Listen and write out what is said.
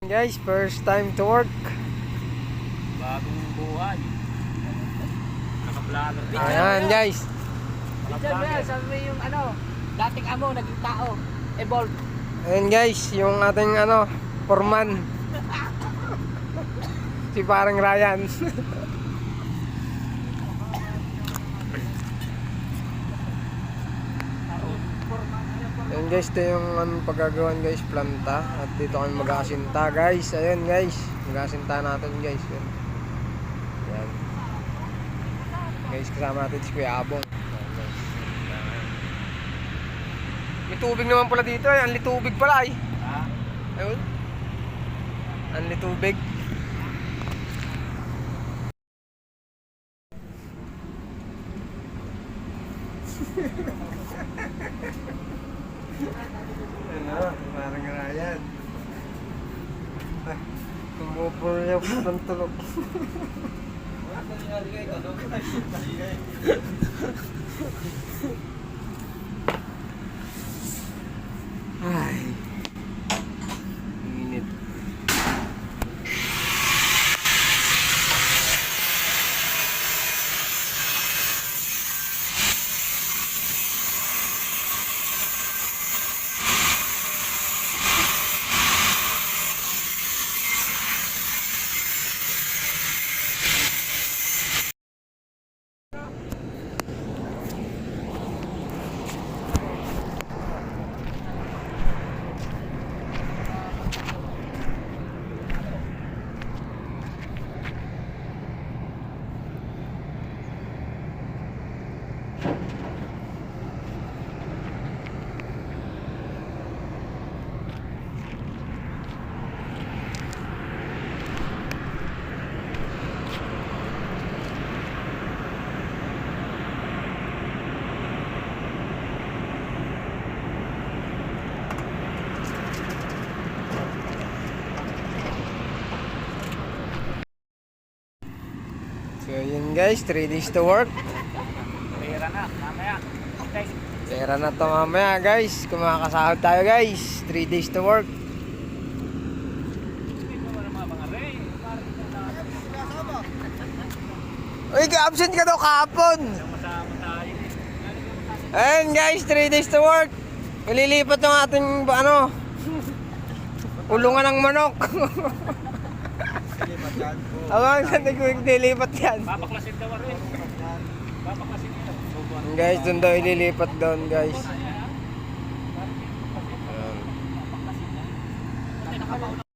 Guys, first time to work. Bagong buhay. Naka-vlogger din. Ayan guys. Naka-vlogger. Sabi mo yung ano, dating amo, naging tao. Evolve. Ayan guys, yung ating foreman. Si parang Ryan. Ayan guys, ito yung paggagawan guys, planta. At dito kami mag-aasinta guys. Ayan guys, mag-aasinta natin guys. Ayan. Guys, kasama natin si Kuya Abong. Ayan, guys. May tubig naman pala dito eh. Anli tubig pala eh. Ha? Ayun. Anli tubig. Ano, parang Ryan. Ay, tumupol niya po ng tulog. Ay, init. So yun guys, 3 days to work. Pera na, mamaya. Guys, Pera na to mamaya guys. Kung makakasahod tayo guys, 3 days to work. ito mo naman mga rey. Uy, ka-absent ka daw kahapon. Masama tayo. Ayan guys, 3 days to work. Malilipat yung ating ulungan ng manok. Abang sa tigwig nilipat yan. Papaklasin daw rin. Papaklasin nila. Guys, doon daw ililipat doon guys. Papaklasin na.